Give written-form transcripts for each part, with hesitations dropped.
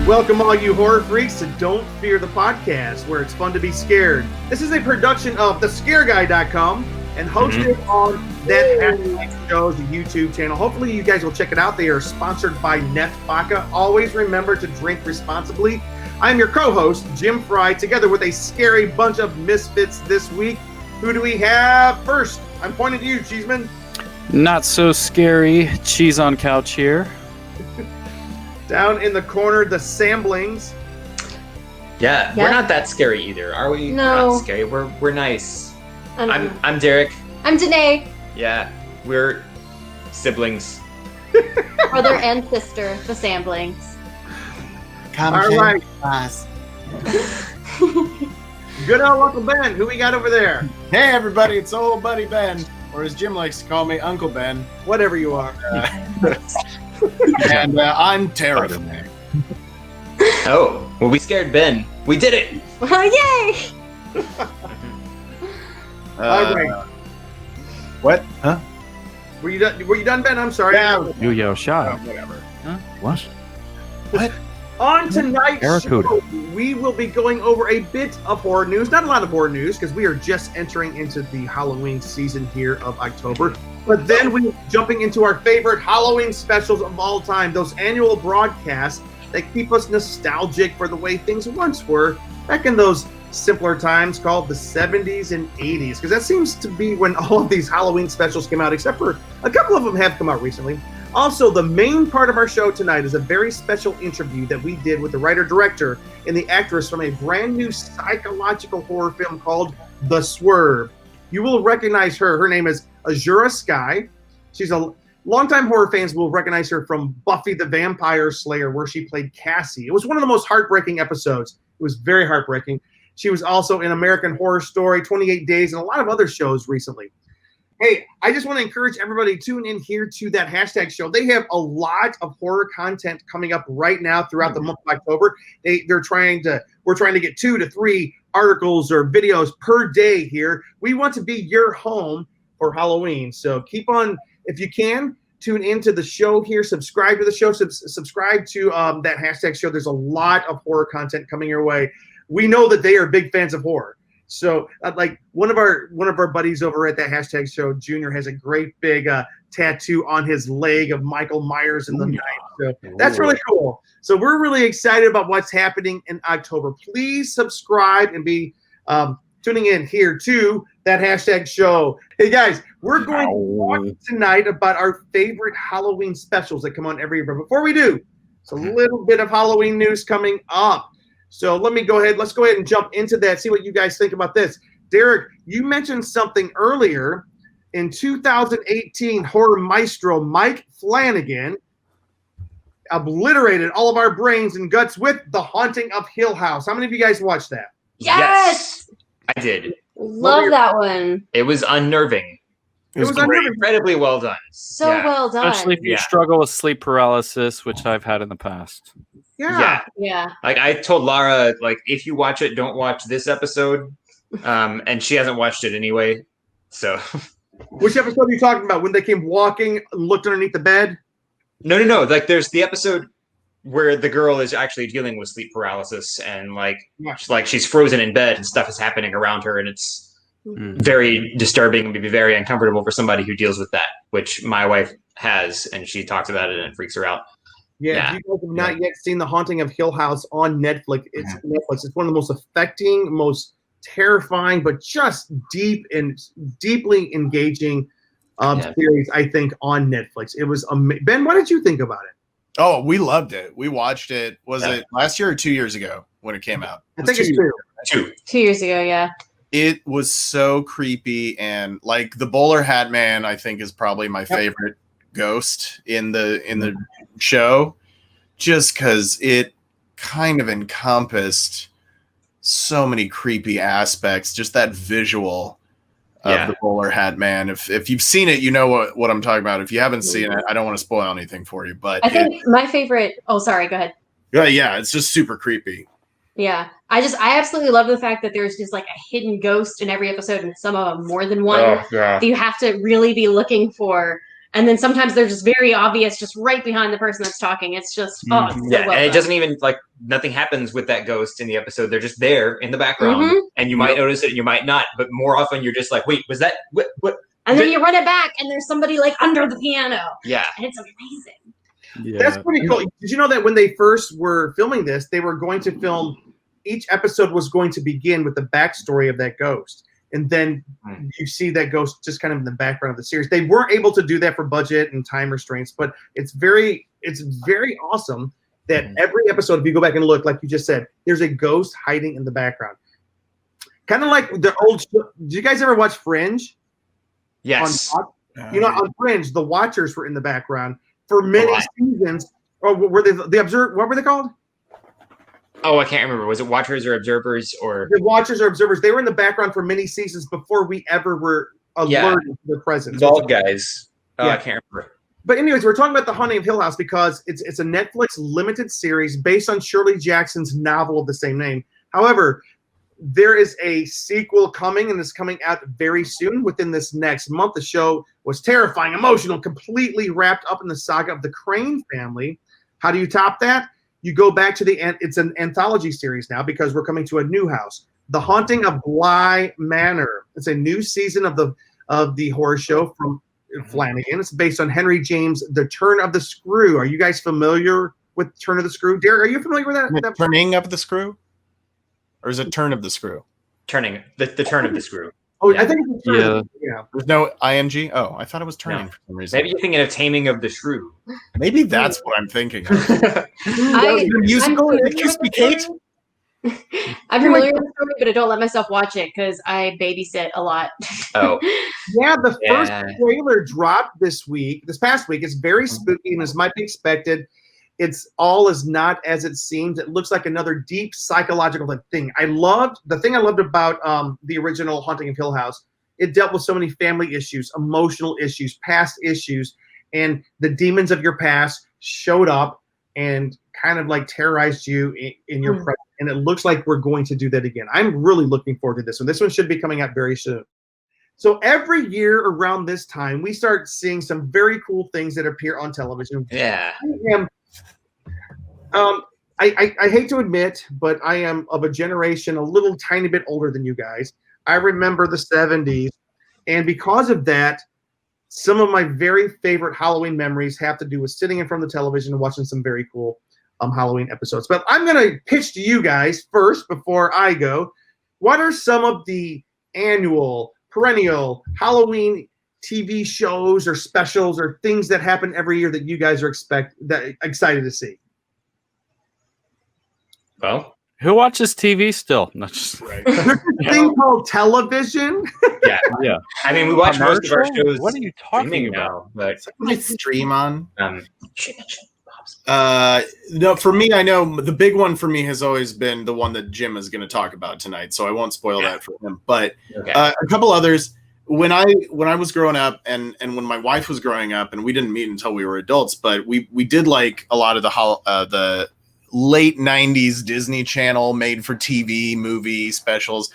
Welcome all you horror freaks to Don't Fear the Podcast, where it's fun to be scared. This is a production of thescareguy.com and hosted on That Hashtag Show's YouTube channel. Hopefully you guys will check it out. They are sponsored by Net Vodka. Always remember to drink responsibly. I'm your co-host, Jim Fry, together with a scary bunch of misfits this week. Who do we have first? I'm pointing to you, Cheeseman. Not so scary. Cheese on couch here. Down in the corner, the Samblings. Yeah, we're not that scary either, are we? No. We're not scary. We're nice. I'm Derek. I'm Danae. Yeah, we're siblings. Brother and sister, the Samblings. All right. Good old Uncle Ben. Who we got over there? Hey everybody, it's old buddy Ben, or as Jim likes to call me, Uncle Ben. Whatever you are. And I'm terrible. Oh, well, we scared Ben. We did it. Yay! All right. What? Huh? Were you done, Ben? I'm sorry. Yeah. Yo, shot. Whatever. Huh? What? What? On tonight's Barracuda. show, we will be going over a bit of horror news. Not a lot of horror news, because we are just entering into the Halloween season here of October. But then we're jumping into our favorite Halloween specials of all time, those annual broadcasts that keep us nostalgic for the way things once were back in those simpler times called the 70s and 80s, because that seems to be when all of these Halloween specials came out, except for a couple of them have come out recently. Also, the main part of our show tonight is a very special interview that we did with the writer-director and the actress from a brand new psychological horror film called The Swerve. You will recognize her. Her name is Azura Skye. She's a longtime horror fans will recognize her from Buffy the Vampire Slayer, where she played Cassie. It was one of the most heartbreaking episodes. It was very heartbreaking. She was also in American Horror Story, 28 Days, and a lot of other shows recently. Hey, I just want to encourage everybody to tune in here to That Hashtag Show. They have a lot of horror content coming up right now throughout the month of October. We're trying to get 2 to 3 articles or videos per day here. We want to be your home for Halloween. So keep on, if you can, tune into the show here. Subscribe to the show. Subscribe to That Hashtag Show. There's a lot of horror content coming your way. We know that they are big fans of horror. So, like one of our buddies over at That Hashtag Show, Junior, has a great big tattoo on his leg of Michael Myers in the night. So that's really cool. So we're really excited about what's happening in October. Please subscribe and be tuning in here to That Hashtag Show. Hey guys, we're going to talk tonight about our favorite Halloween specials that come on every year. But before we do, it's a little bit of Halloween news coming up. So let's go ahead and jump into that, see what you guys think about this. Derek, you mentioned something earlier. In 2018, horror maestro Mike Flanagan obliterated all of our brains and guts with The Haunting of Hill House. How many of you guys watched that? Yes! I did. Love that one. It was unnerving. It was unnerving. Incredibly well done. So well done. Especially if you struggle with sleep paralysis, which I've had in the past. Yeah. Like I told Lara, like if you watch it, don't watch this episode. And she hasn't watched it anyway. So Which episode are you talking about? When they came walking and looked underneath the bed? No. Like there's the episode where the girl is actually dealing with sleep paralysis and like she's frozen in bed and stuff is happening around her, and it's very disturbing and be very uncomfortable for somebody who deals with that, which my wife has, and she talks about it and it freaks her out. Yeah, if you guys have not yet seen The Haunting of Hill House on Netflix, it's one of the most affecting, most terrifying, but just deeply engaging series, I think, on Netflix. It was Ben, what did you think about it? Oh, we loved it. We watched it. Was it last year or 2 years ago when it came out? I think it's 2. 2 years ago, yeah. It was so creepy, and like the bowler hat man, I think is probably my favorite ghost in the show, just because it kind of encompassed so many creepy aspects. Just that visual of the bowler hat man. If you've seen it, you know what I'm talking about. If you haven't seen it, I don't want to spoil anything for you. But I think my favorite. Oh, sorry. Go ahead. Yeah, it's just super creepy. Yeah, I absolutely love the fact that there's just like a hidden ghost in every episode, and some of them more than one. Oh, yeah. You have to really be looking for And then sometimes they're just very obvious, just right behind the person that's talking. It's just, it's so well and done. it doesn't even, like, nothing happens with that ghost in the episode. They're just there in the background, and you might notice it, you might not, but more often you're just like, wait, was that, what? And then you run it back, and there's somebody, like, under the piano. Yeah. And it's amazing. Yeah. That's pretty cool. Did you know that when they first were filming this, they were going to film, each episode was going to begin with the backstory of that ghost. And then you see that ghost just kind of in the background of the series. They weren't able to do that for budget and time restraints, but it's very awesome that every episode, if you go back and look, like you just said, there's a ghost hiding in the background. Kind of like the old show. Did you guys ever watch Fringe? Yes. On Fringe, the Watchers were in the background for many seasons. Or were they the Observer? What were they called? Oh, I can't remember. Was it Watchers or Observers or the Watchers or Observers? They were in the background for many seasons before we ever were alerted to their presence. Bald guys? Oh, I can't remember. But anyways, we're talking about The Haunting of Hill House because it's a Netflix limited series based on Shirley Jackson's novel of the same name. However, there is a sequel coming, and it's coming out very soon, within this next month. The show was terrifying, emotional, completely wrapped up in the saga of the Crane family. How do you top that? You go back to it's an anthology series now because we're coming to a new house. The Haunting of Bly Manor. It's a new season of the horror show from Flanagan. It's based on Henry James' The Turn of the Screw. Are you guys familiar with Turn of the Screw? Derek, are you familiar with that? Turning of the Screw? Or is it Turn of the Screw? Turning. The Turn of the Screw. Oh, I think it's Turn. Yeah. There's no ing? Oh, I thought it was Turning for some reason. Maybe you're thinking of Taming of the Shrew. Maybe that's what I'm thinking of. Musical Kiss Me Kate? I'm familiar with the story, but I don't let myself watch it because I babysit a lot. Oh. Yeah, the first trailer dropped this past week. It's very spooky, and as might be expected, it's all is not as it seems. It looks like another deep psychological thing. The thing I loved about the original Haunting of Hill House, it dealt with so many family issues, emotional issues, past issues, and the demons of your past showed up and kind of like terrorized you in your presence. And it looks like we're going to do that again. I'm really looking forward to this one. This one should be coming out very soon. So every year around this time, we start seeing some very cool things that appear on television. Yeah. I hate to admit, but I am of a generation a little tiny bit older than you guys. I remember the 70s. And because of that, some of my very favorite Halloween memories have to do with sitting in front of the television and watching some very cool Halloween episodes. But I'm going to pitch to you guys first before I go. What are some of the annual, perennial Halloween TV shows or specials or things that happen every year that you guys are excited to see? Well, who watches TV still? Not just right. There's a thing called television. Yeah. I mean, we watch most of our shows. What are you talking about? But I stream on. No, for me, I know the big one for me has always been the one that Jim is going to talk about tonight, so I won't spoil that for him. But a couple others. When I was growing up, and when my wife was growing up, and we didn't meet until we were adults, but we did like a lot of the late 90s Disney Channel made for TV movie specials.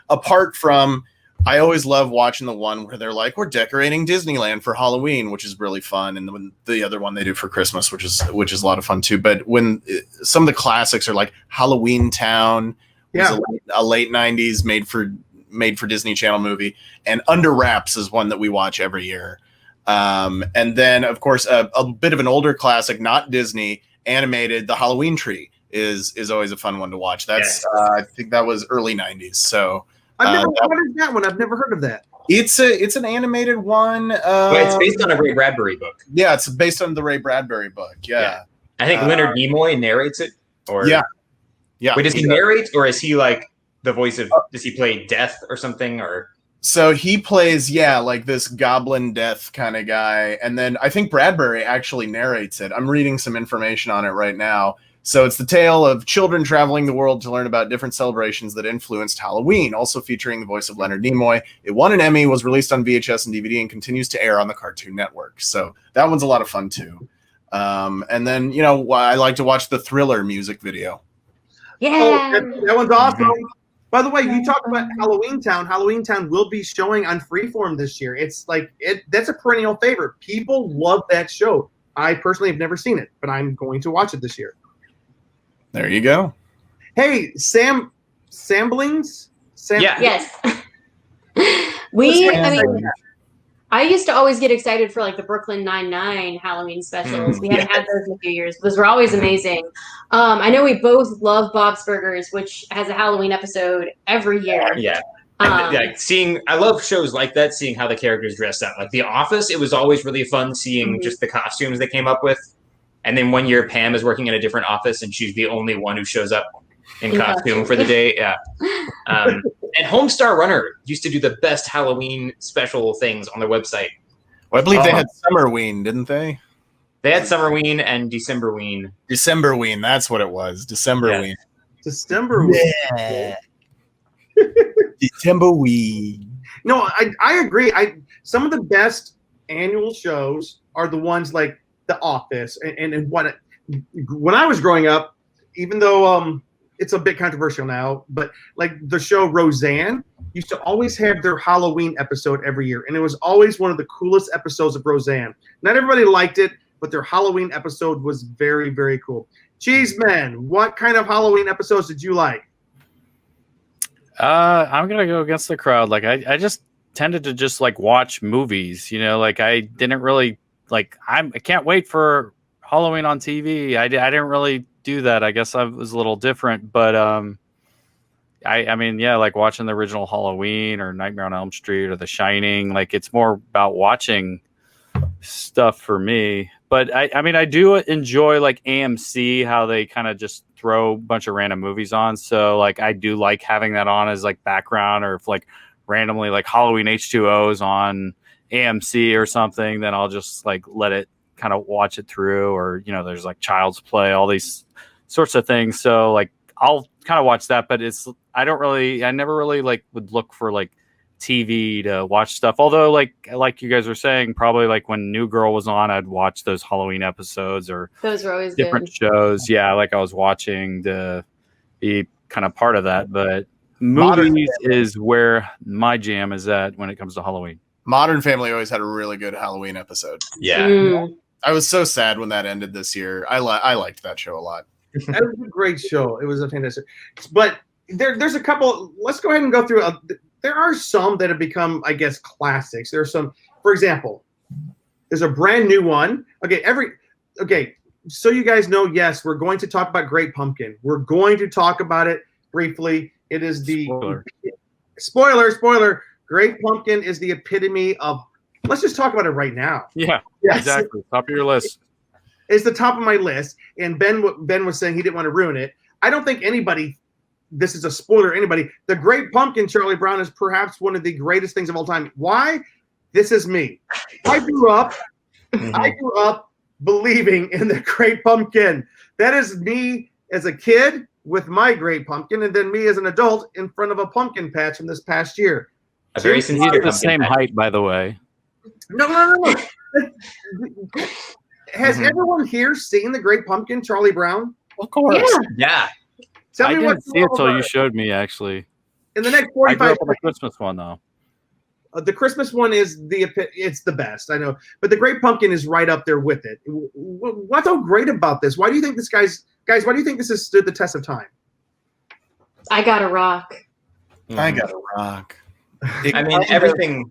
Apart from, I always love watching the one where they're like, we're decorating Disneyland for Halloween, which is really fun. And then the other one they do for Christmas, which is a lot of fun too. But when some of the classics are like Halloween Town, a late 90s made for Disney Channel movie, and Under Wraps is one that we watch every year. And then of course, a bit of an older classic, not Disney, animated, The Halloween Tree is always a fun one to watch. That's I think that was early 90s. So I've never heard of that one. I've never heard of that. It's an animated one. It's based on a Ray Bradbury book. Yeah, it's based on the Ray Bradbury book. Yeah. I think Leonard Nimoy narrates it. Or yeah. Wait, does he narrate, or is he like the voice of? Does he play Death or something? Or so he plays like this goblin death kind of guy, and then I think Bradbury actually narrates it. I'm reading some information on it right now. So it's the tale of children traveling the world to learn about different celebrations that influenced Halloween, also featuring the voice of Leonard Nimoy. It won an Emmy, was released on VHS and DVD, and continues to air on the Cartoon Network. So that one's a lot of fun too. And then, I like to watch the Thriller music video. Yeah. Oh, that one's awesome. By the way, you talked about Halloween Town. Halloween Town will be showing on Freeform this year. It's like that's a perennial favorite. People love that show. I personally have never seen it, but I'm going to watch it this year. There you go. Hey, Samblings? Yes. I used to always get excited for like the Brooklyn Nine-Nine Halloween specials. We haven't had those in a few years. Those were always amazing. I know we both love Bob's Burgers, which has a Halloween episode every year. Yeah. I love shows like that, seeing how the characters dress up. Like The Office, it was always really fun seeing just the costumes they came up with. And then one year Pam is working in a different office and she's the only one who shows up in costume for the day. Yeah. And Homestar Runner used to do the best Halloween special things on their website. Well, I believe they had Summerween, didn't they? They had Summerween and Decemberween. Decemberween, that's what it was. Decemberween. Decemberween. Yeah. Decemberween. No, I agree. Some of the best annual shows are the ones like The Office and when I was growing up, even though it's a bit controversial now, but like the show Roseanne used to always have their Halloween episode every year, and it was always one of the coolest episodes of Roseanne. Not everybody liked it, but their Halloween episode was very, very cool. Cheeseman, what kind of Halloween episodes did you like? I'm gonna go against the crowd. Like I just tended to just like watch movies, like I didn't really like I can't wait for Halloween on TV. I didn't really do that. I guess I was a little different, but I mean, yeah, like watching the original Halloween or Nightmare on Elm Street or The Shining, like it's more about watching stuff for me. But I mean, I do enjoy like AMC, how they kind of just throw a bunch of random movies on. So like I do like having that on as like background, or if like randomly like Halloween H2O's on AMC or something, then I'll just like let it kind of watch it through. Or there's like Child's Play, all these sorts of things. So like I'll kind of watch that, but I never really like would look for like TV to watch stuff. Although like you guys were saying, probably like when New Girl was on, I'd watch those Halloween episodes, or those were always different good shows. Yeah, like I was watching to be kind of part of that. But movies is where my jam is at when it comes to Halloween. Modern Family always had a really good Halloween episode. Yeah. I was so sad when that ended this year. I liked that show a lot. That was a great show. It was a fantastic. But there's a couple. Let's go ahead and go through. There are some that have become, I guess, classics. There are some. For example, there's a brand new one. Okay. So you guys know, yes, we're going to talk about Great Pumpkin. We're going to talk about it briefly. It is the spoiler. Great Pumpkin is the epitome of. Let's just talk about it right now. Yeah, yes. Exactly. Top of your list. It's the top of my list. And Ben was saying he didn't want to ruin it. I don't think anybody, this is a spoiler, anybody. The Great Pumpkin, Charlie Brown, is perhaps one of the greatest things of all time. Why? This is me. I grew up believing in the Great Pumpkin. That is me as a kid with my Great Pumpkin, and then me as an adult in front of a pumpkin patch from this past year. A very sincere the same height, by the way. No. Has everyone here seen the Great Pumpkin, Charlie Brown? Of course. Yeah. Tell I me didn't see it till you showed me, actually. In the next I grew 45 up on the Christmas one, though. The Christmas one is it's the best, I know. But the Great Pumpkin is right up there with it. What's so great about this? Why do you think guys, why do you think this has stood the test of time? I Gotta Rock. I Gotta Rock. I mean, everything.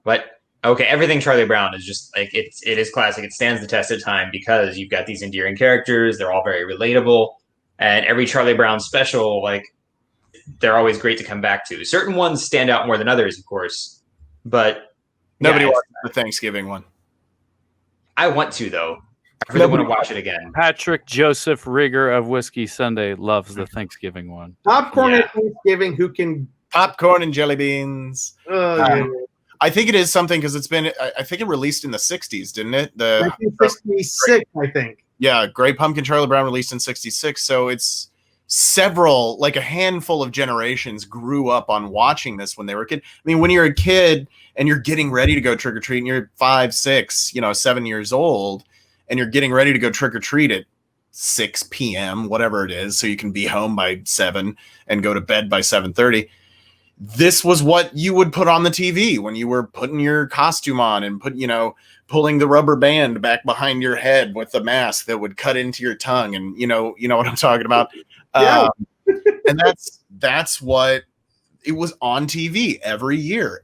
What? Okay, everything Charlie Brown is just like it is classic. It stands the test of time because you've got these endearing characters. They're all very relatable, and every Charlie Brown special, like, they're always great to come back to. Certain ones stand out more than others, of course, but nobody watched the Thanksgiving one. I want to, though. I really want to watch it again. Patrick Joseph Rigger of Whiskey Sunday loves the Thanksgiving one. Popcorn at Thanksgiving, who can popcorn and jelly beans. I think it is something because it's been. I think it released in the '60s, didn't it? 1966, I think. Yeah, Great Pumpkin, Charlie Brown released in '66, so it's several, like a handful of generations grew up on watching this when they were a kid. I mean, when you're a kid and you're getting ready to go trick or treat, and you're 5, 6, 7 years old, and you're getting ready to go trick or treat at 6 p.m., whatever it is, so you can be home by 7 and go to bed by 7:30. This was what you would put on the TV when you were putting your costume on and pulling the rubber band back behind your head with the mask that would cut into your tongue, and you know what I'm talking about. Yeah. And that's what it was on TV every year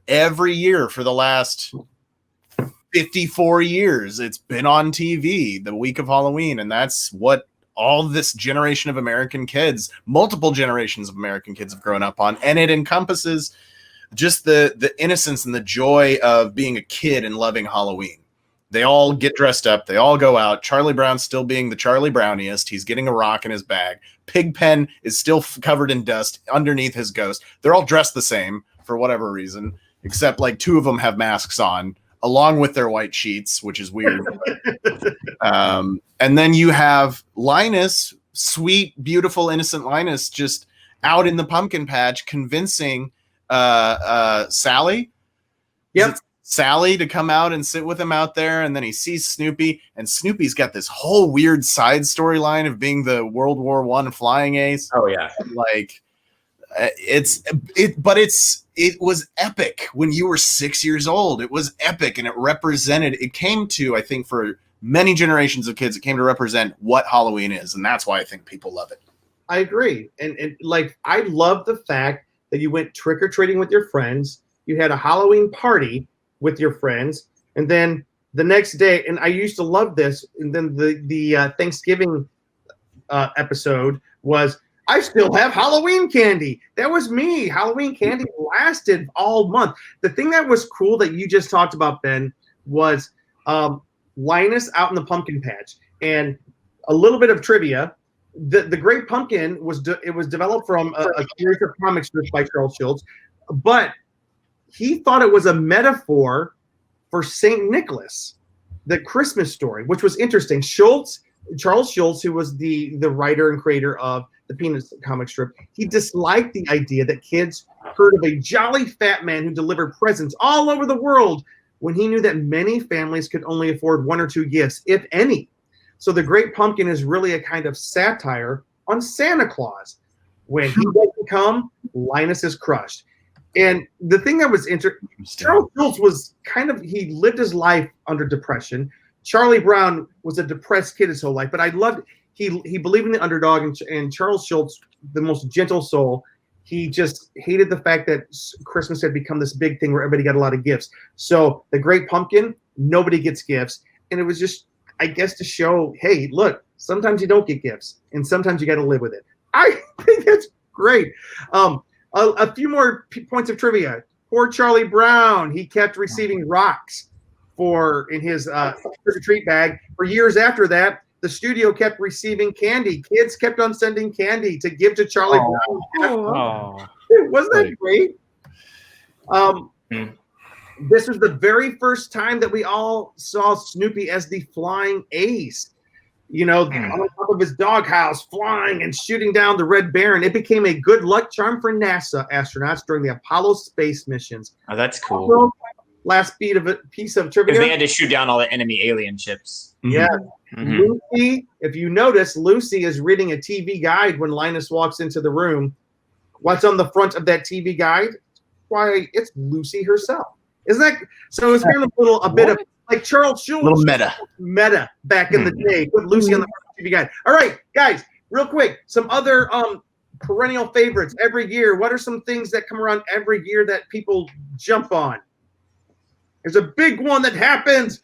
for the last 54 years. It's been on TV the week of Halloween, and that's what all this generation of American kids, multiple generations of American kids, have grown up on. And it encompasses just the innocence and the joy of being a kid and loving Halloween. They all get dressed up. They all go out. Charlie Brown still being the Charlie Browniest. He's getting a rock in his bag. Pigpen is still covered in dust underneath his ghost. They're all dressed the same for whatever reason, except like 2 of them have masks on, along with their white sheets, which is weird. And then you have Linus, sweet, beautiful, innocent Linus, just out in the pumpkin patch convincing Sally. Yep. Sally to come out and sit with him out there, and then he sees Snoopy, and Snoopy's got this whole weird side storyline of being the World War I flying ace. Oh yeah, like it was epic when you were 6 years old. It was epic, and it came to, I think, for many generations of kids, it came to represent what Halloween is, and that's why I think people love it. I agree, and like I love the fact that you went trick or treating with your friends. You had a Halloween party with your friends, and then the next day, and I used to love this, and then the Thanksgiving episode was, I still have Halloween candy. That was me. Halloween candy lasted all month. The thing that was cool that you just talked about, Ben, was Linus out in the pumpkin patch. And a little bit of trivia: the Great Pumpkin was developed from a series of comic strips by Charles Schulz, but he thought it was a metaphor for Saint Nicholas, the Christmas story, which was interesting. Charles Schulz, who was the writer and creator of the Peanuts comic strip, he disliked the idea that kids heard of a jolly fat man who delivered presents all over the world, when he knew that many families could only afford 1 or 2 gifts, if any. So the Great Pumpkin is really a kind of satire on Santa Claus. When he doesn't come, Linus is crushed. And the thing that was interesting, Charles Schulz was he lived his life under depression. Charlie Brown was a depressed kid his whole life, but I loved, he believed in the underdog, and Charles Schulz, the most gentle soul, he just hated the fact that Christmas had become this big thing where everybody got a lot of gifts. So the Great Pumpkin, nobody gets gifts. And it was just, I guess, to show, hey, look, sometimes you don't get gifts, and sometimes you got to live with it. I think that's great. A few more points of trivia. Poor Charlie Brown, he kept receiving rocks in his trick-or-treat bag for years after that. The studio kept receiving candy. Kids kept on sending candy to give to Charlie Brown. Oh. Wasn't that great? This was the very first time that we all saw Snoopy as the flying ace. On top of his doghouse, flying and shooting down the Red Baron. It became a good luck charm for NASA astronauts during the Apollo space missions. Oh, that's cool. Also, last piece of trivia. Because they had to shoot down all the enemy alien ships. Yeah. Mm-hmm. Lucy, if you notice, Lucy is reading a TV guide when Linus walks into the room. What's on the front of that TV guide? Why, it's Lucy herself. Isn't that so? It's kind of a bit of like Charles Schulz. Little meta back in the day. Put Lucy on the front of the TV guide. All right, guys, real quick, some other perennial favorites every year. What are some things that come around every year that people jump on? There's a big one that happens.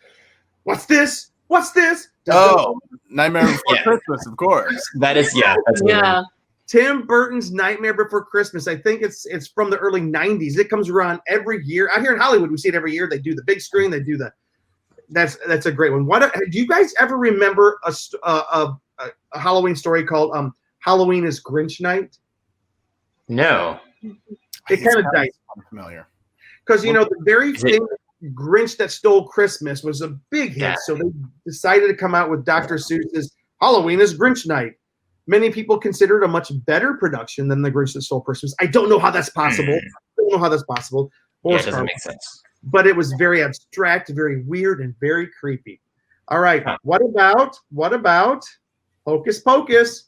What's this? What's this? Oh, Nightmare Before Christmas, of course. That is, that's Yeah. Tim Burton's Nightmare Before Christmas. I think it's from the early 90s. It comes around every year. Out here in Hollywood, we see it every year. They do the big screen. They do that's a great one. Do you guys ever remember a Halloween story called Halloween is Grinch Night? No. It kind of died. Familiar. Because, the very famous Grinch That Stole Christmas was a big hit. Yeah. So they decided to come out with Dr. Seuss's Halloween is Grinch Night. Many people consider it a much better production than The Grinch That Stole Christmas. I don't know how that's possible. It doesn't make sense. But it was very abstract, very weird, and very creepy. All right. What about Hocus Pocus.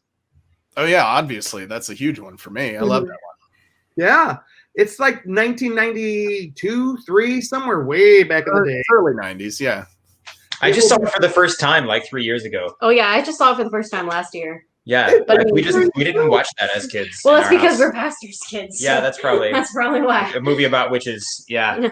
Oh yeah, obviously that's a huge one for me. I love that one. Yeah, it's like 1992, 3, somewhere way back in the day. Early 90s, yeah. I just saw it for the first time like 3 years ago. Oh yeah, I just saw it for the first time last year. Yeah, But we didn't watch that as kids. Well, in that's our because house. we're pastors' kids. Yeah, so that's probably why. a movie about witches. Yeah.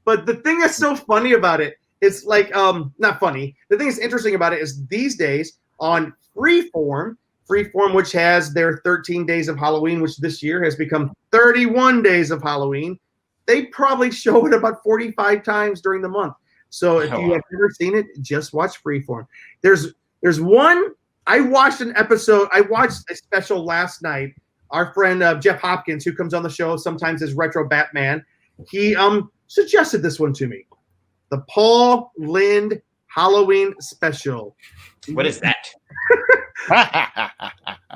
But the thing that's so funny about it is like not funny. The thing that's interesting about it is these days on Freeform, which has their 13 days of Halloween, which this year has become 31 days of Halloween, they probably show it about 45 times during the month. So if you have never seen it, just watch Freeform. There's one. I watched an episode. I watched a special last night. Our friend Jeff Hopkins, who comes on the show sometimes as Retro Batman, he suggested this one to me. The Paul Lynde Halloween special. What is that?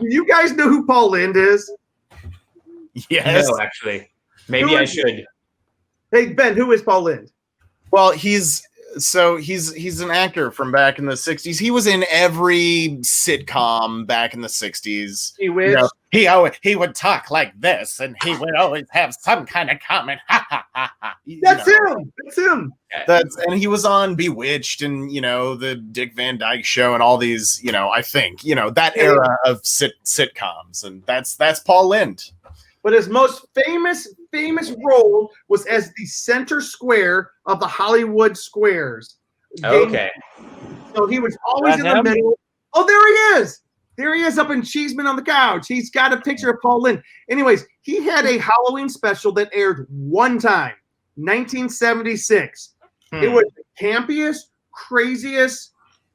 You guys know who Paul Lynde is? Yes. No, actually. Maybe I should. Hey, Ben, who is Paul Lynde? Well, he's an actor from back in the 60s. He was in every sitcom back in the 60s. He wish. You know, he would talk like this, and he would always have some kind of comment. That's him. That's him. And he was on Bewitched and, you know, the Dick Van Dyke Show and all these, you know, I think, you know, that era of sitcoms. And that's Paul Lynde. But his most famous role was as the center square of the Hollywood Squares. Okay. So he was always in the middle. Oh, there he is. There he is up in Cheeseman on the couch. He's got a picture of Paul Lynde. Anyways, he had a Halloween special that aired one time, 1976. It was the campiest, craziest,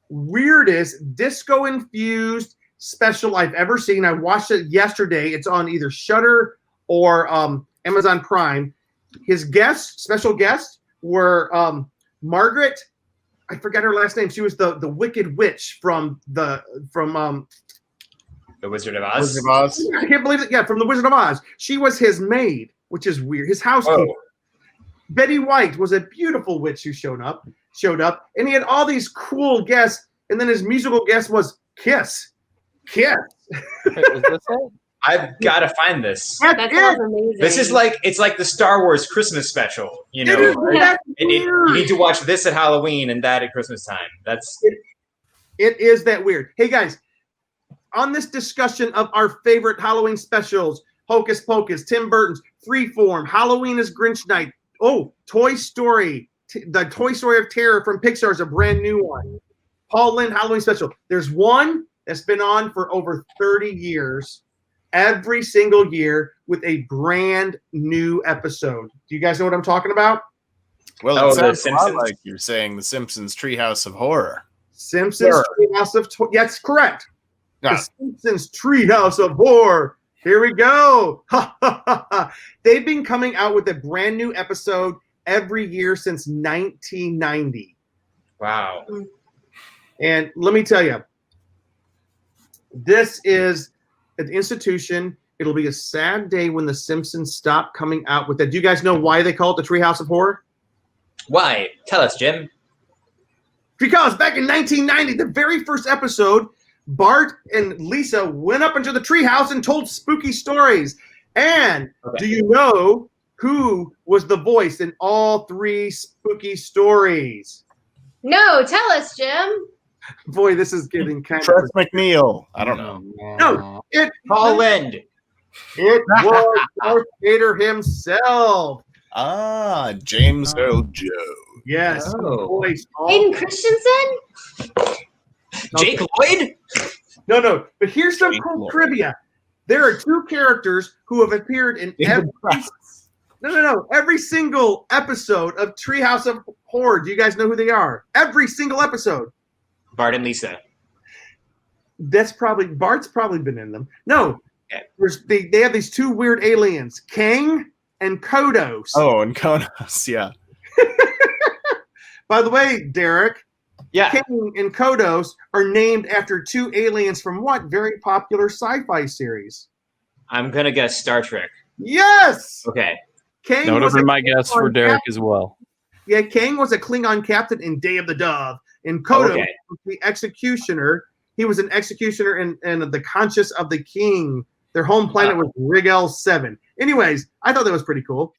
weirdest, disco-infused special I've ever seen. I watched it yesterday. It's on either Shudder or Amazon Prime. His special guests were Margaret. I forgot her last name. She was the Wicked Witch from The Wizard of Oz. Wizard of Oz. I can't believe it. Yeah, from The Wizard of Oz. She was his maid, which is weird. His housekeeper. Oh. Betty White was a beautiful witch who showed up, and he had all these cool guests. And then his musical guest was Kiss. Is this it? I've got to find this. That sounds amazing. This is it's like the Star Wars Christmas special. You know, you need to watch this at Halloween and that at Christmas time. It is that weird. Hey guys, on this discussion of our favorite Halloween specials, Hocus Pocus, Tim Burton's, Freeform, Halloween is Grinch Night. Oh, Toy Story, the Toy Story of Terror from Pixar is a brand new one. Paul Lynde Halloween special. There's one that's been on for over 30 years, every single year with a brand new episode. Do you guys know what I'm talking about? Well, it sounds a lot like you're saying the Simpsons Treehouse of Horror. Simpsons Treehouse of Horror. Yes, correct. Yeah. The Simpsons Treehouse of Horror. Here we go. They've been coming out with a brand new episode every year since 1990. Wow. And let me tell you, this is an institution. It'll be a sad day when the Simpsons stop coming out with that. Do you guys know why they call it the Treehouse of Horror? Why? Tell us, Jim. Because back in 1990, the very first episode, Bart and Lisa went up into the treehouse and told spooky stories. And do you know who was the voice in all 3 spooky stories? No, tell us, Jim. Boy, this is getting kind Tress of... McNeil. I don't know. No, Paul Lynde. It was Darth Vader himself. Ah, James Earl Joe. Yes. Voice Hayden Christensen? Jake Lloyd? No. But here's some cool trivia. There are 2 characters who have appeared in every single episode of Treehouse of Horror. Do you guys know who they are? Every single episode. Bart and Lisa. Bart's probably been in them. No. They have these 2 weird aliens, Kang and Kodos. Oh, and Kodos, yeah. By the way, Derek, yeah, Kang and Kodos are named after 2 aliens from what very popular sci-fi series? I'm gonna guess Star Trek. Yes. Okay. That would have been my guess for Derek as well. Yeah, Kang was a Klingon captain in Day of the Dove, and Kodos was the executioner He was an executioner in The Conscience of the King. Their home planet was Rigel 7. Anyways, I thought that was pretty cool.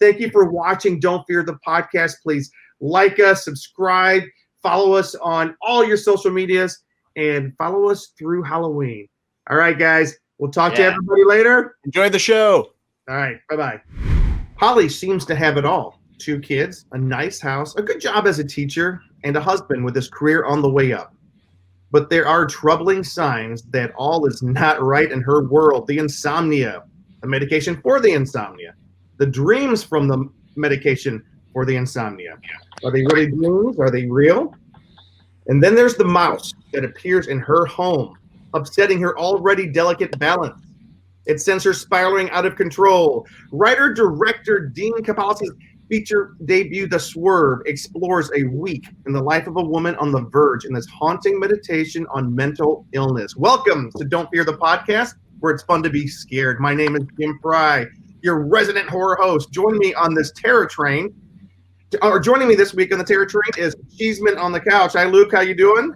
Thank you for watching Don't Fear the Podcast. Please like us, subscribe, follow us on all your social medias, and follow us through Halloween. All right, guys. We'll talk to everybody later. Enjoy the show. All right. Bye-bye. Holly seems to have it all. 2 kids, a nice house, a good job as a teacher, and a husband with his career on the way up. But there are troubling signs that all is not right in her world. The insomnia, the medication for the insomnia, the dreams from the medication for the insomnia. Are they really dreams? Are they real? And then there's the mouse that appears in her home, upsetting her already delicate balance. It sends her spiraling out of control. Writer-director Dean Kapsalis' feature debut, The Swerve, explores a week in the life of a woman on the verge in this haunting meditation on mental illness. Welcome to Don't Fear the Podcast, where it's fun to be scared. My name is Jim Fry, your resident horror host. Joining me on this terror train, or joining me this week on the terror train, is Cheeseman on the couch. Hi, Luke. How you doing?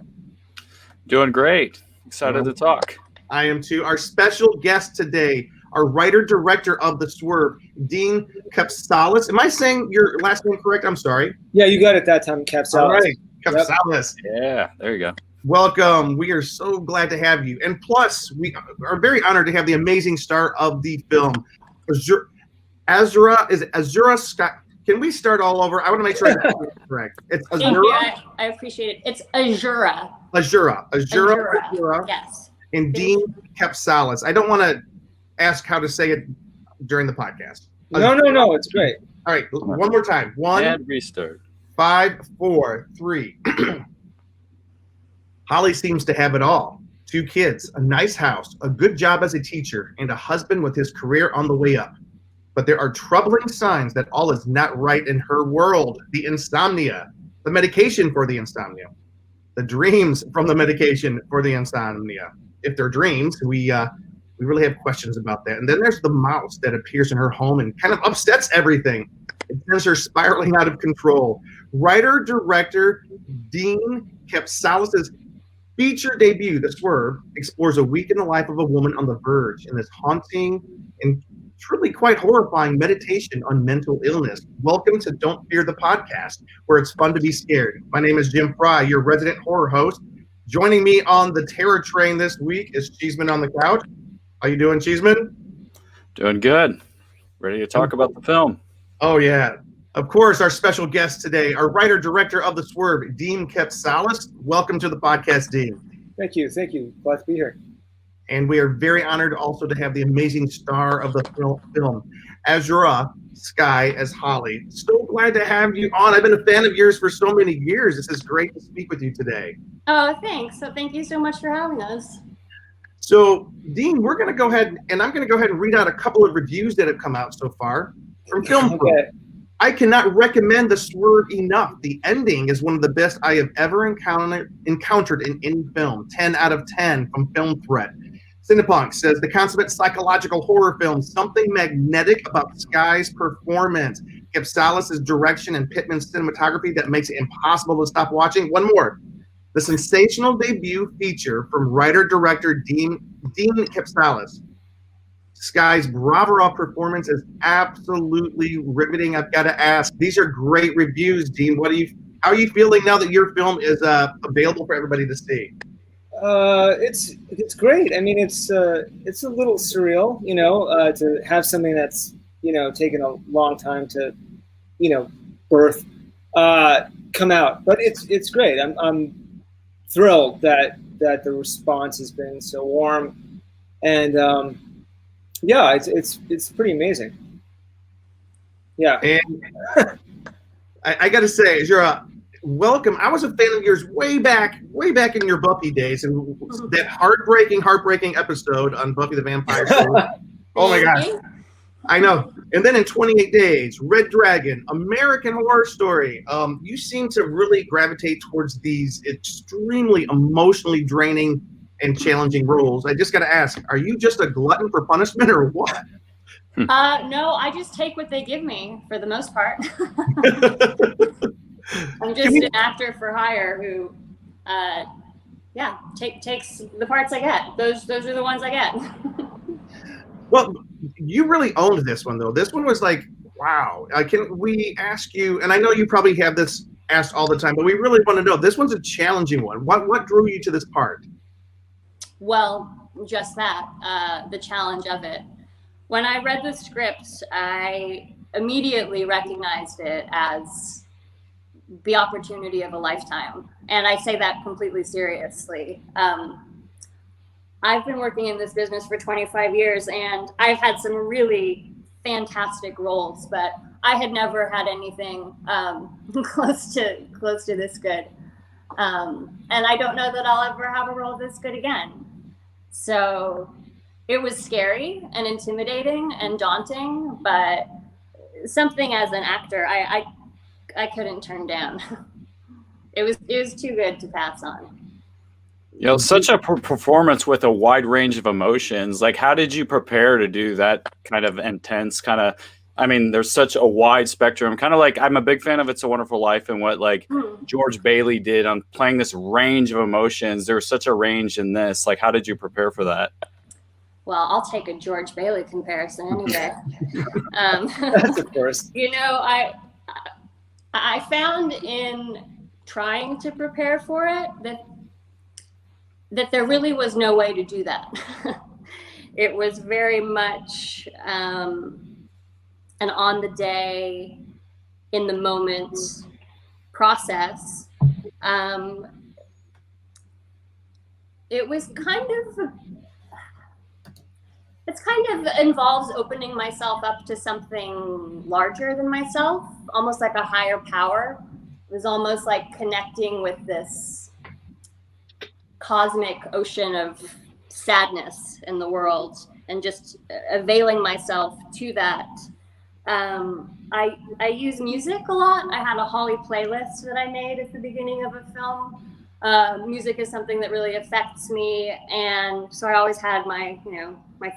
Doing great. Excited to talk. I am too. Our special guest today, our writer-director of The Swerve, Dean Kapsalis. Am I saying your last name correct? I'm sorry. Yeah, you got it that time, Kapsalis. All right, Kapsalis. Yeah, there you go. Welcome. We are so glad to have you. And plus, we are very honored to have the amazing star of the film, Azura Skye. Can we start all over? I want to make sure I got it correct. It's Azura. I appreciate it. It's Azura. Azura. Yes. And Dean Kapsalis. I don't want to ask how to say it during the podcast. No, it's great. All right, one more time. And restart. 5, 4, 3. Holly seems to have it all. 2 kids, a nice house, a good job as a teacher, and a husband with his career on the way up. But there are troubling signs that all is not right in her world. The insomnia, the medication for the insomnia, the dreams from the medication for the insomnia. If they're dreams, we really have questions about that. And then there's the mouse that appears in her home and kind of upsets everything. It sends her spiraling out of control. Writer-director Dean Kapsalis' feature debut, The Swerve, explores a week in the life of a woman on the verge in this haunting and truly quite horrifying meditation on mental illness. Welcome to Don't Fear the Podcast, where it's fun to be scared. My name is Jim Fry, your resident horror host. Joining me on the terror train this week is Cheeseman on the couch. How you doing, Cheeseman? Doing good. Ready to talk about the film. Oh, yeah. Of course, our special guest today, our writer-director of The Swerve, Dean Kapsalis. Welcome to the podcast, Dean. Thank you. Glad to be here. And we are very honored also to have the amazing star of the film, Azura Skye, as Holly. So glad to have you on. I've been a fan of yours for so many years. This is great to speak with you today. Oh, thanks. So thank you so much for having us. So, Dean, we're going to go ahead, and I'm going to go ahead and read out a couple of reviews that have come out so far from Film Pro. Okay. I cannot recommend The Swerve enough. The ending is one of the best I have ever encountered in any film. 10 out of 10 from Film Threat. Cinepunk says, the consummate psychological horror film, something magnetic about Skye's performance, Kapsalis' direction, and Pittman's cinematography that makes it impossible to stop watching. One more. The sensational debut feature from writer-director Dean Kapsalis. Skye's bravura performance is absolutely riveting. I've got to ask, these are great reviews, Dean. How are you feeling now that your film is available for everybody to see? It's great. I mean, it's a little surreal, to have something that's taken a long time to, birth, come out. But it's great. I'm thrilled that the response has been so warm, and yeah, it's pretty amazing. Yeah, and I got to say, Azura, welcome. I was a fan of yours way back in your Buffy days, and that heartbreaking episode on Buffy the Vampire Slayer. Oh my gosh, I know. And then in 28 Days, Red Dragon, American Horror Story. You seem to really gravitate towards these extremely emotionally draining and challenging roles. I just got to ask, are you just a glutton for punishment or what? No, I just take what they give me for the most part. I'm just an actor for hire who yeah, takes the parts I get. Those are the ones I get. Well, you really owned this one though. This one was like, wow. Can we ask you? And I know you probably have this asked all the time, but we really want to know. This one's a challenging one. What drew you to this part? Well, just that, the challenge of it. When I read the script, I immediately recognized it as the opportunity of a lifetime. And I say that completely seriously. I've been working in this business for 25 years, and I've had some really fantastic roles, but I had never had anything close to this good. And I don't know that I'll ever have a role this good again. So it was scary and intimidating and daunting, but something as an actor, I couldn't turn down. It was too good to pass on. You know, such a performance with a wide range of emotions. Like, how did you prepare to do that kind of intense kind of? I mean, there's such a wide spectrum. Kind of like, I'm a big fan of It's a Wonderful Life and what like George Bailey did on playing this range of emotions. There's such a range in this. Like, how did you prepare for that? Well, I'll take a George Bailey comparison any day. That's of course. You know, I found in trying to prepare for it that there really was no way to do that. It was very much an on the day, in the moment process. It was it's kind of involves opening myself up to something larger than myself, almost like a higher power. It was almost like connecting with this cosmic ocean of sadness in the world and just availing myself to that. I use music a lot. I had a Holly playlist that I made at the beginning of a film. Music is something that really affects me, and so I always had my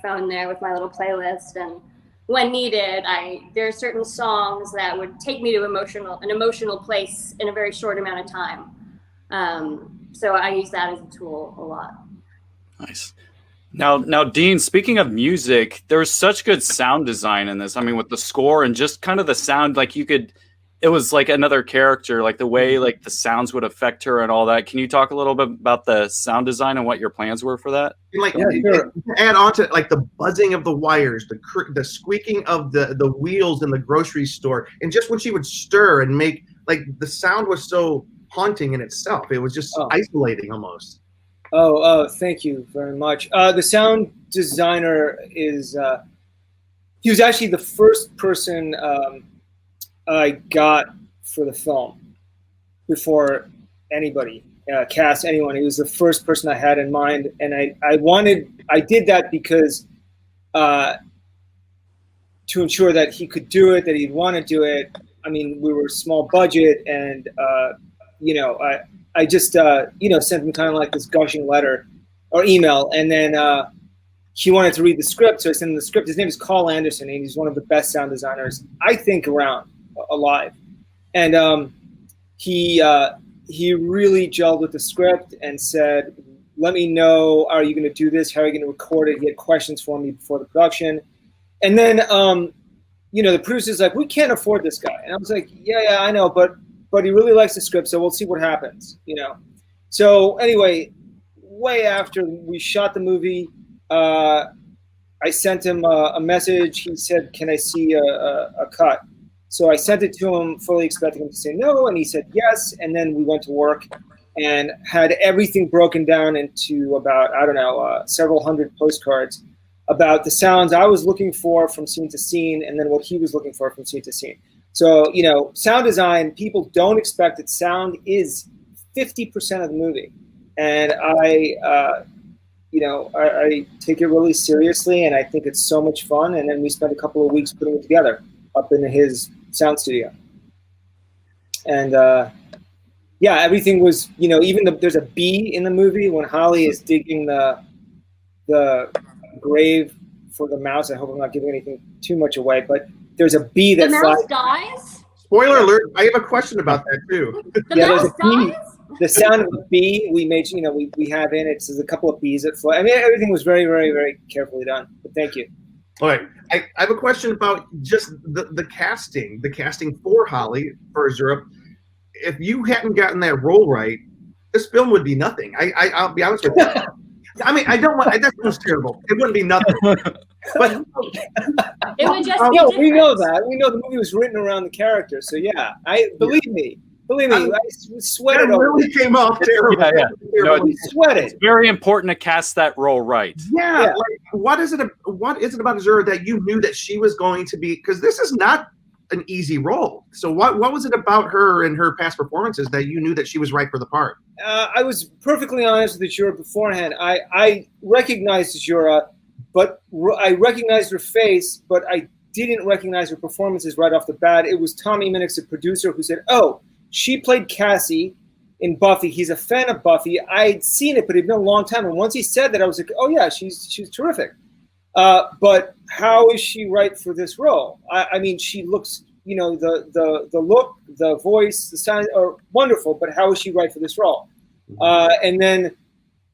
phone there with my little playlist, and when needed, there are certain songs that would take me to an emotional place in a very short amount of time. So I use that as a tool a lot. Nice. Now, Dean, speaking of music, there's such good sound design in this. I mean, with the score and just kind of the sound, like it was like another character, like the way like the sounds would affect her and all that. Can you talk a little bit about the sound design and what your plans were for that? Like, sure. Add on to like the buzzing of the wires, the squeaking of the wheels in the grocery store, and just when she would stir and make, like, the sound was so haunting in itself. It was just isolating almost. Oh, thank you very much. The sound designer he was actually the first person I got for the film before anybody, cast anyone. He was the first person I had in mind. And I did that because to ensure that he could do it, that he'd want to do it. I mean, we were small budget, and I just sent him kind of like this gushing letter or email, and then he wanted to read the script, so I sent him the script. His name is Carl Anderson, and he's one of the best sound designers I think around alive. And he really gelled with the script and said, "Let me know, are you going to do this? How are you going to record it?" He had questions for me before the production, and then the producer's like, "We can't afford this guy," and I was like, "Yeah, I know, but he really likes the script, so we'll see what happens, So anyway, way after we shot the movie, I sent him a message. He said, "Can I see a cut?" So I sent it to him, fully expecting him to say no, and he said yes. And then we went to work and had everything broken down into about, several hundred postcards about the sounds I was looking for from scene to scene, and then what he was looking for from scene to scene. So, sound design, people don't expect it. Sound is 50% of the movie. And I take it really seriously, and I think it's so much fun. And then we spent a couple of weeks putting it together up in his sound studio. And everything was, there's a bee in the movie when Holly is digging the grave for the mouse. I hope I'm not giving anything too much away, but there's a bee that the mouse dies? Spoiler alert, I have a question about that too. The mouse dies? The sound of a bee we made, we have in it. There's a couple of bees that fly. I mean, everything was very, very, very carefully done. But thank you. All right. I have a question about just the casting for Holly, for Azura. If you hadn't gotten that role right, this film would be nothing. I'll be honest with you. I mean, I don't want. That sounds terrible. It wouldn't be nothing. But it would just be we know that. We know the movie was written around the character. So yeah, believe me, I sweated. It really came off terrible. Yeah. No, we sweated. It's very important to cast that role right. Yeah. Like, what is it about Azura that you knew that she was going to be? Because this is not an easy role. So what was it about her and her past performances that you knew that she was right for the part? I was perfectly honest with Azura beforehand. I recognized Azura, but I recognized her face, but I didn't recognize her performances right off the bat. It was Tommy Minix, the producer, who said, "Oh, she played Cassie in Buffy. He's a fan of Buffy." I'd seen it, but it'd been a long time. And once he said that, I was like, "Oh yeah, she's terrific." But how is she right for this role? I mean, she looks, the look, the voice, the sound are wonderful, but how is she right for this role? And then,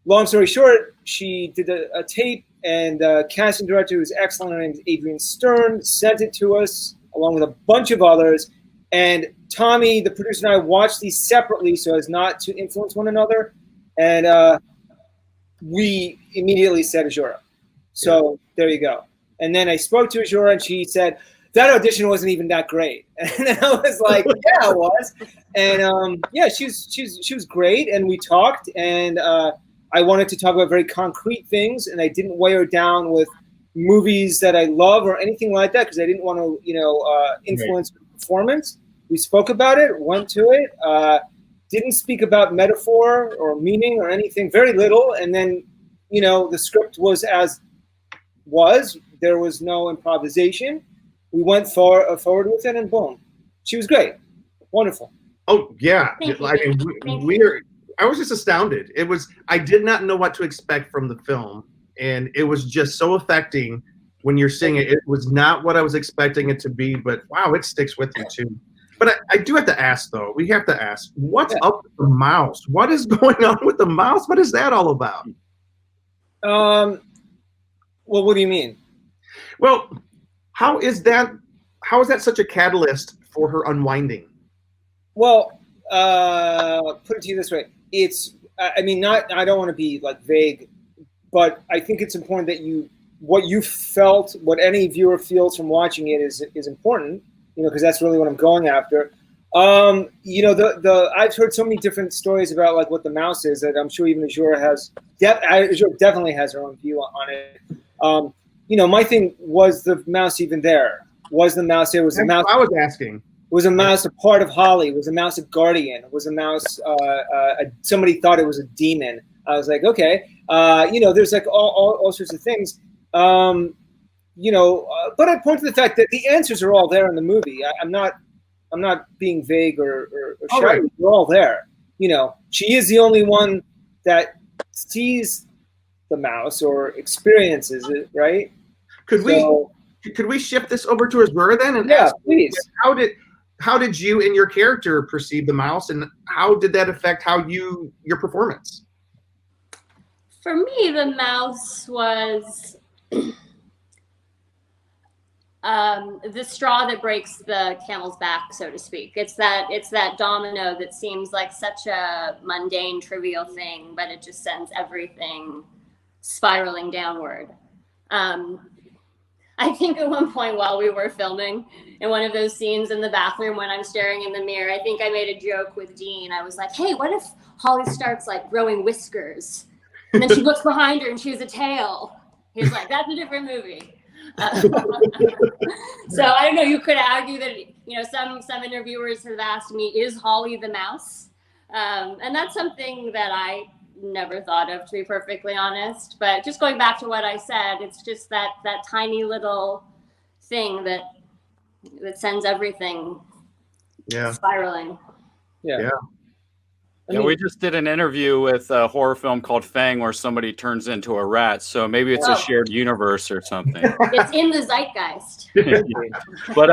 long story short, she did a tape, and casting director, who's excellent, her name is Adrian Stern, sent it to us along with a bunch of others. And Tommy, the producer, and I watched these separately so as not to influence one another. And we immediately said Azura. So there you go. And then I spoke to Azura, and she said, that audition wasn't even that great. And I was like, yeah, it was. And she was great. And we talked, and I wanted to talk about very concrete things, and I didn't weigh her down with movies that I love or anything like that, because I didn't want to, influence her performance. We spoke about it, went to it, didn't speak about metaphor or meaning or anything, very little. And then, the script was as was. There was no improvisation. We went forward with it, and boom, she was great, wonderful. Oh yeah, I mean, I was just astounded. I did not know what to expect from the film, and it was just so affecting when you're seeing it. It was not what I was expecting it to be, but wow, it sticks with you too. But I do have to ask, though. We have to ask, what's up with the mouse? What is going on with the mouse? What is that all about? Well, what do you mean? Well, how is that such a catalyst for her unwinding? Well, put it to you this way. I don't want to be like vague, but I think it's important that what you felt, what any viewer feels from watching it is important, because that's really what I'm going after. I've heard so many different stories about like what the mouse is that I'm sure even Azura Azura definitely has her own view on it. My thing, was the mouse even there? Was the mouse there? Was the mouse? I was asking. Was a mouse a part of Holly? Was a mouse a guardian? Was a mouse somebody thought it was a demon? I was like, okay, there's like all sorts of things, but I point to the fact that the answers are all there in the movie. I'm not being vague or shy. Right. They're all there. She is the only one that sees the mouse or experiences it, right? Could we shift this over to Azura then? And ask, please. How did you and your character perceive the mouse, and how did that affect your performance? For me, the mouse was the straw that breaks the camel's back, so to speak. It's that domino that seems like such a mundane, trivial thing, but it just sends everything spiraling downward. I think at one point while we were filming in one of those scenes in the bathroom when I'm staring in the mirror, I think I made a joke with Dean. I was like, hey, what if Holly starts like growing whiskers? And then she looks behind her and she has a tail. He was like, that's a different movie. So I don't know, you could argue that, some interviewers have asked me, is Holly the mouse? And that's something that I never thought of, to be perfectly honest. But just going back to what I said, it's just that tiny little thing that sends everything spiraling. Yeah. We just did an interview with a horror film called Fang where somebody turns into a rat. So maybe it's a shared universe or something. It's in the zeitgeist. But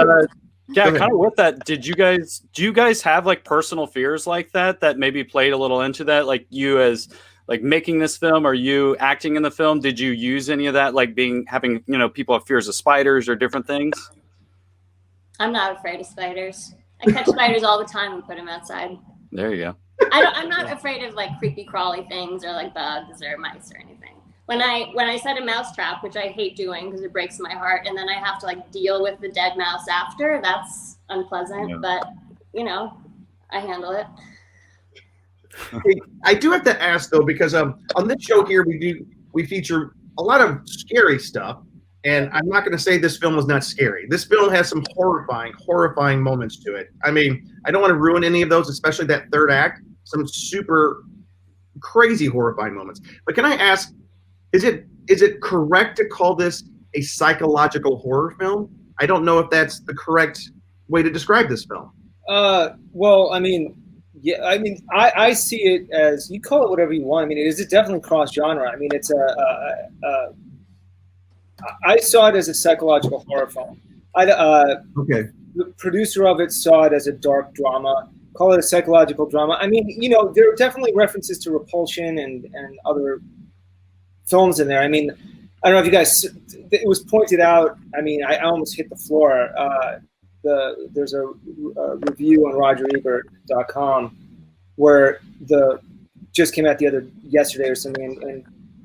Yeah, kind of with that. Do you guys have like personal fears like that maybe played a little into that? Like you as like making this film, or you acting in the film, did you use any of that? Like having, people have fears of spiders or different things? I'm not afraid of spiders. I catch spiders all the time and put them outside. There you go. I'm not afraid of like creepy crawly things or like bugs or mice or anything. When I set a mouse trap, which I hate doing because it breaks my heart, and then I have to like deal with the dead mouse after, that's unpleasant. Yeah. But I handle it. I do have to ask though, because on this show here we feature a lot of scary stuff, and I'm not going to say this film was not scary. This film has some horrifying moments to it. I mean, I don't want to ruin any of those, especially that third act. Some super crazy horrifying moments. But can I ask? Is it correct to call this a psychological horror film? I don't know if that's the correct way to describe this film. Well, I mean, yeah, I mean, I see it as, you call it whatever you want. I mean, it is definitely cross genre. I mean, it's I saw it as a psychological horror film. Okay. The producer of it saw it as a dark drama. Call it a psychological drama. I mean, there are definitely references to Repulsion and other films in there. I mean, I don't know if you guys, it was pointed out, I mean, I almost hit the floor. There's a review on RogerEbert.com where just came out yesterday or something, and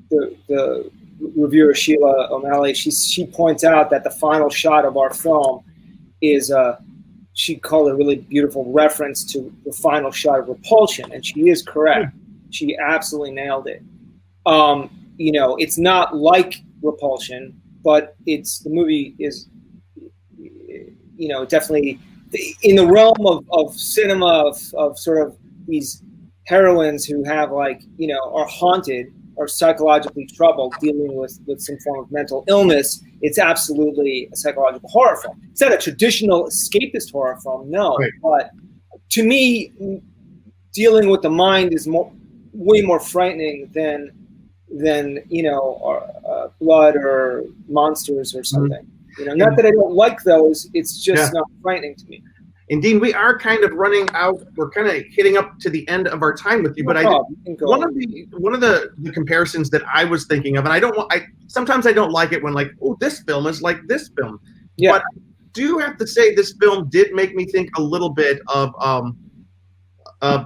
the reviewer Sheila O'Malley, she points out that the final shot of our film is she called it a really beautiful reference to the final shot of Repulsion, and she is correct. She absolutely nailed it. It's not like Repulsion, but the movie is, definitely in the realm of cinema, of sort of these heroines who have are haunted or psychologically troubled, dealing with some form of mental illness. It's absolutely a psychological horror film. It's not a traditional escapist horror film, no. Right. But to me, dealing with the mind is way more frightening than blood or monsters or something. Not that I don't like those, it's just not frightening to me. And Dean, we are kind of running out. We're kind of hitting up to the end of our time with you. But one of the comparisons that I was thinking of, and sometimes I don't like it when this film is like this film. Yeah. But I do have to say this film did make me think a little bit of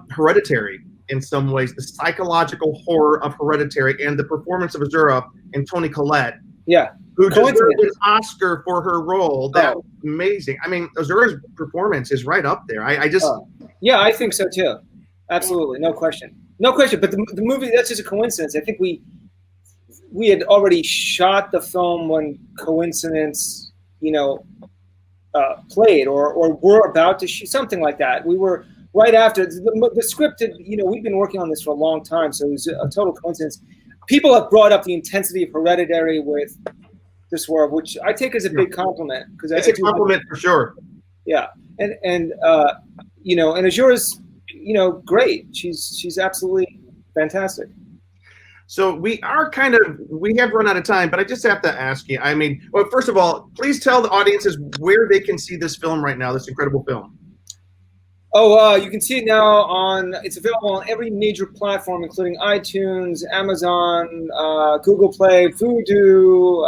Hereditary in some ways, the psychological horror of Hereditary and the performance of Azura and Toni Collette. Yeah. Who deserved an Oscar for her role. That was amazing. I mean, Azura's performance is right up there. I think so too. Absolutely. No question. But the movie, that's just a coincidence. I think we had already shot the film when Coincidence, played, or were about to shoot something like that. We were right after the script had, we've been working on this for a long time. So it was a total coincidence. People have brought up the intensity of Hereditary with the Swerve, which I take as a big compliment, because it's a compliment for sure. Yeah, and Azura's great. She's absolutely fantastic. So we have run out of time, but I just have to ask you. I mean, well, first of all, please tell the audiences where they can see this film right now. This incredible film. You can see it now it's available on every major platform, including iTunes, Amazon, Google Play, Vudu,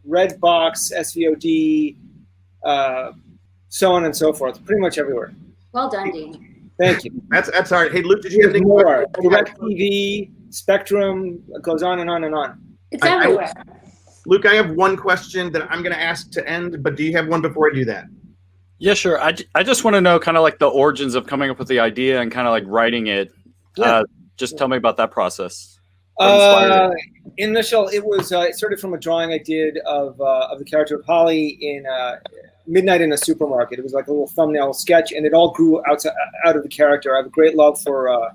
Redbox, SVOD, so on and so forth. Pretty much everywhere. Well done, Dean. Thank you. That's all right. Hey, Luke, did you have anything more? DirecTV, Spectrum, goes on and on and on. It's everywhere. Luke, I have one question that I'm going to ask to end, but do you have one before I do that? Yeah, sure. I just want to know kind of like the origins of coming up with the idea and kind of like writing it. Yeah. Just tell me about that process. Initial, it started from a drawing I did of the character of Holly in Midnight in a Supermarket. It was like a little thumbnail sketch, and it all grew out of the character. I have a great love for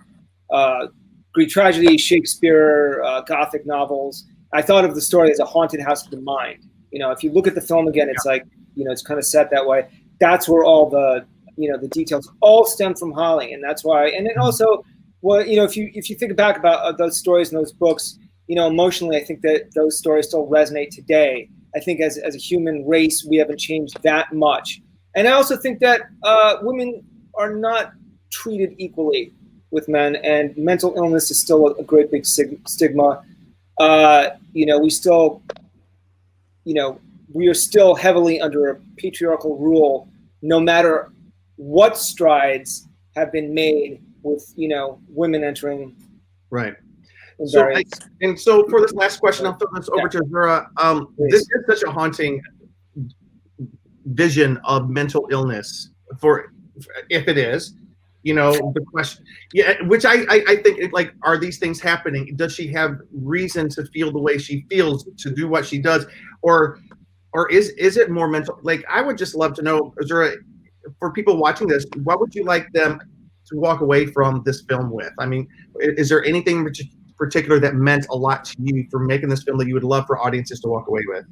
Greek tragedy, Shakespeare, Gothic novels. I thought of the story as a haunted house of the mind. If you look at the film again, it's like, it's kind of set that way. That's where all the details all stem from Holly, and that's why. And then also, if you think back about those stories and those books, emotionally, I think that those stories still resonate today. I think as a human race, we haven't changed that much. And I also think that women are not treated equally with men, and mental illness is still a great big stigma. We still, we are still heavily under a patriarchal rule, no matter what strides have been made with, women entering. Right. So for this last question, I'll throw this over to Azura. This is such a haunting vision of mental illness if it is, the question, which I think, like, are these things happening? Does she have reason to feel the way she feels, to do what she does, or is it more mental? Like, I would just love to know, Azura, for people watching this, what would you like them to walk away from this film with? I mean, is there anything particular that meant a lot to you for making this film that you would love for audiences to walk away with?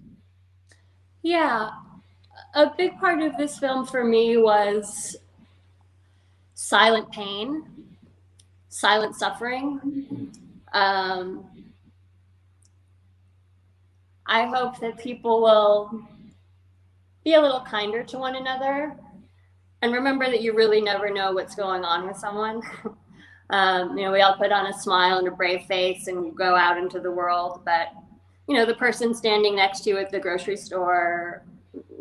Yeah, a big part of this film for me was silent pain, silent suffering. I hope that people will be a little kinder to one another and remember that you really never know what's going on with someone. We all put on a smile and a brave face and go out into the world, but the person standing next to you at the grocery store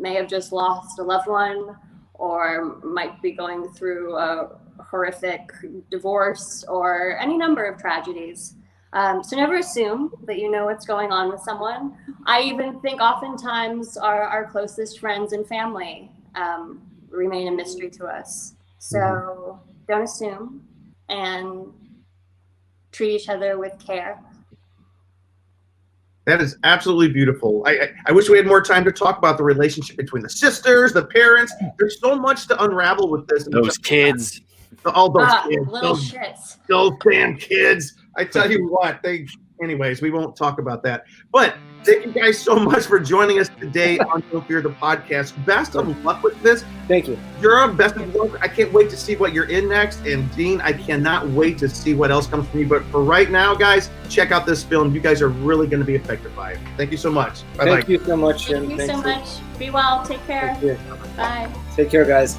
may have just lost a loved one, or might be going through a horrific divorce, or any number of tragedies. So never assume that you know what's going on with someone. I even think oftentimes our closest friends and family remain a mystery to us. So don't assume, and treat each other with care. That is absolutely beautiful. I wish we had more time to talk about the relationship between the sisters, the parents. There's so much to unravel with this. Those kids. All those kids. Little shits. Those damn kids. I tell you what, anyways, we won't talk about that. But thank you guys so much for joining us today on Don't Fear the Podcast. Best of luck with this. Thank you. Azura, best of luck. I can't wait to see what you're in next. And Dean, I cannot wait to see what else comes from you. But for right now, guys, check out this film. You guys are really going to be affected by it. Thank you so much. Bye-bye. Thank you so much. Thank you so much. Be well. Take care. Bye. Take care, guys.